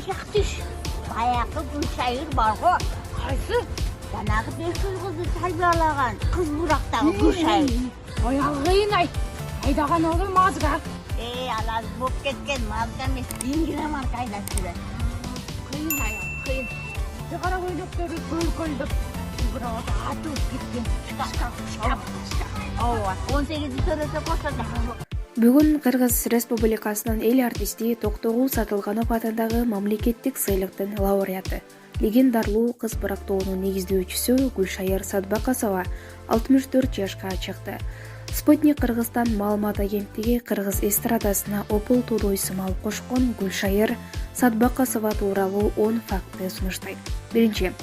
Жактыш. Баягы Гүлшайыр барго. Кайсы? Жанагы 500 кызды тарбиялаган кыз бурактагы Гүлшайыр. Аяғы қиын айдаған олы мазға. Алаз боп кеткен мазга эмес, ингиле марка айдап жүрөт. Қиын аяғы, қиын. Қара көйлектері көл-көлдіп. Бірақ атылып кеткен. Ооба, 18 төрөсө кошот. Бүгүн Кыргыз Республикасынын эл артисти Токтогул Сатылганов атындагы мамлекеттик сыйлыктын лауреаты, легендарлуу кыз бурактоонун негиздөөчүсү Гүлшайыр Садбакасова 64 жашка чыкты. Спутник Кыргызстан маалымат агенттиги кыргыз эстрадасына опул туудой сымал кошкон Гүлшайыр Садбакасова тууралуу 10 фактты сунуштайт. Биринчи,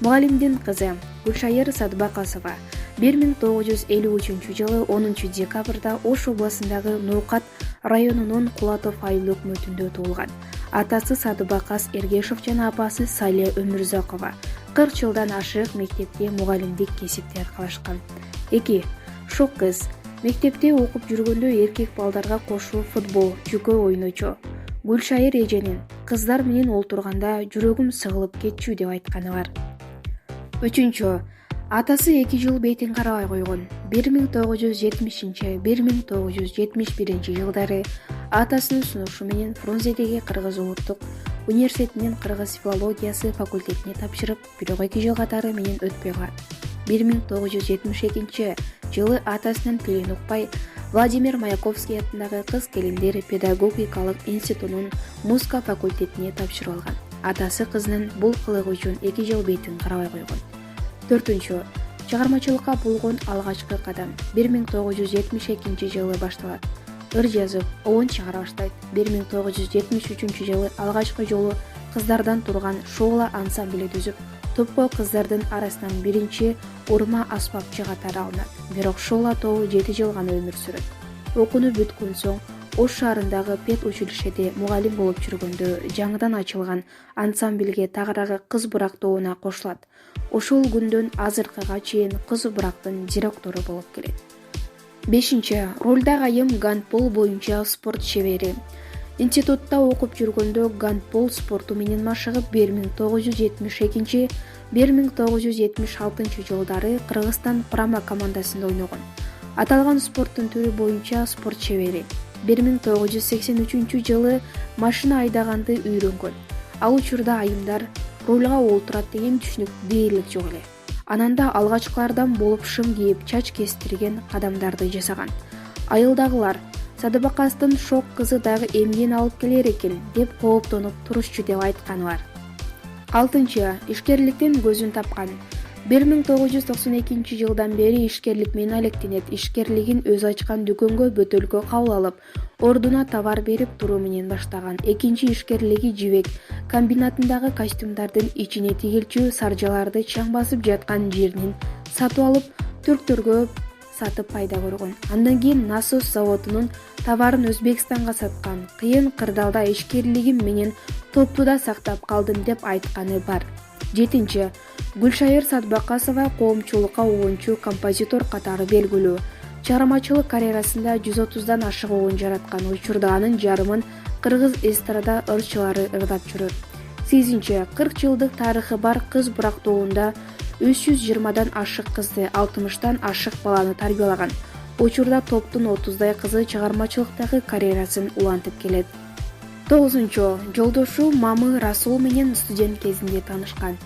мугалимдин кызы Гүлшайыр Садбакасова 1953 жылы 10 декабрда Ош областындагы Ноокат районунун Кулатов айыл өкмөтүндө туулган. Атасы Садыбакас Эргешов жана апасы Салия Өмүрзакова 40 жылдан ашык мектепте мугалимдик кесипти аткарышкан. 2. Шок кыз. Мектепте окуп жүргөндө эркек балдарга кошулуп футбол, жүкө ойночу. Гүлшайыр эженин кыздар менен олтурганда жүрөгүм сыгылып кетчү деп айтканы бар. 3. Атасы 2 жыл бетин карабай койгон. 1970-1971 жылдары атасынын сунушу менен Фрунзедеги Кыргыз улуттук университетинин кыргыз филологиясы факультетине тапшырып, бирок 2 жыл катары менен өтпөй калат. 1972 жылы атасынын тилин укпай Владимир Маяковский атындагы кыз келиндер педагогикалык институтунун музыка факультетине тапшырып алган. Атасы кызынын бул кылыгы үчүн 2 жыл бетин карабай койгон. 4. Чыгармачылыкка болгон алгачкы кадам 1972 жылы башталат. Ыр жазып, оон чыгара баштайт. 1973 жылы алгачкы жолу кыздардан турган Шоула ансамбль түзүп, топко кыздардын арасынан биринчи урма аспапчы катары алынат. Бирок Шоула тобу 7 жыл гана өмүр сүрөт. Окууну бүткөн соң Ош шаарындагы педучилищеде мугалим болуп жүргөндө жаңыдан ачылган ансамбльге тагыраагы кыз бурактоона кошулат. Ошол күндөн азыркыга чейин кыз бурактын директору болуп келет. 5. Ролдагы айым гандбол боюнча спорт шебери. Институтта окуп жүргөндө гандбол спорту менен машыгып 1970-1976 жылдары Кыргызстан Прама командасында ойногон. Аталган спорттун түрү боюнча спорт шебери. 1983 жылы машина айдаганды үйрөнгөн. Ал учурда айымдар ролга олтурат деген түшүнүк дээрлик жок эле. Ананда алгачкылардан болуп шым кийип, чач кестирген кадамдарды жасаган. Айылдагылар Садыбакастын шок кызы дагы эмнени алып келер экен деп кооптонуп турушчу деп айтканы бар. 6. Ишкерликтен көзүн тапкан. 1992 жылдан бери ишкерлик менен алектенет. Ишкерлигин өз ачкан дүкөнгө бөтөлкө кабыл алып, ордуна товар берип туруу менен баштаган. Экинчи ишкерлиги жибек комбинатындагы костюмдардын ичине тигилчү саржаларды чаң басып жаткан жеринен сатып алып, түрктөргө сатып пайда көргөн. Андан кийин насос заводунун товарын Өзбекстанга саткан. Кыйын кырдаалда ишкерлигим менен топтуда сактап калдым деп айтканы бар. 7. Гүлшайыр Садбакасова коомчулукка угунчу композитор катары белгилүү. Чыгармачылык карьерасында 130дан ашык оон жараткан. Учурда анын жарымын кыргыз эстрада ырчылары ырдап жүрөт. 8. 40 жылдык тарыхы бар кыз бурактоонда 320дан ашык кызды, 60тан ашык баланы тарбиялаган. Учурда топтун 30дай кызы чыгармачылыктагы карьерасын улантып келет. 9. Жолдошу Мамы Расул менен студент кезинде таанышкан.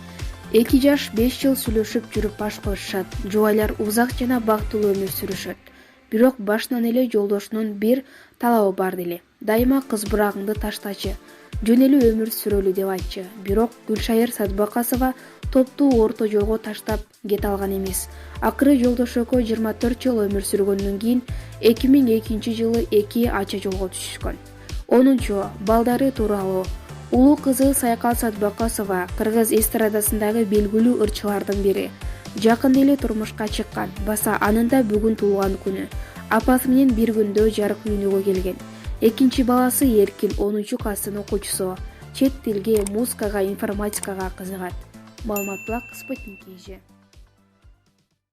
2 жаш 5 жыл сүйлөшүп жүрүп баш кошушат. Жубайлар узак жана бактылуу өмүр сүрүшөт. Бирок башынан эле жолдошунун бир талабы бар деле. Дайыма кыз бурагыңды таштачы, жөн эле өмүр сүрөлү деп айтчы. Бирок Гүлшайыр Садбакасова топту орто жолго таштап кете алган эмес. Акыры жолдошу экөө 24 жыл өмүр сүргөндөн кийин 2002 жылы эки ача жолго түшүшкөн. 10. Балдары тууралуу. Улуу кызы Сайкал Садбакасова кыргыз эстрадасындагы белгилүү ырчылардын бири. Жакында эле турмушка чыккан. Баса анын да бүгүн туулган күнү. Апасы менен бир күндө жарык үйүнүгө келген. Экинчи баласы Эркин 10-класстын окуучусу. Чет тилге, музыкага, информатикага кызыгат. Маалымат Спутник.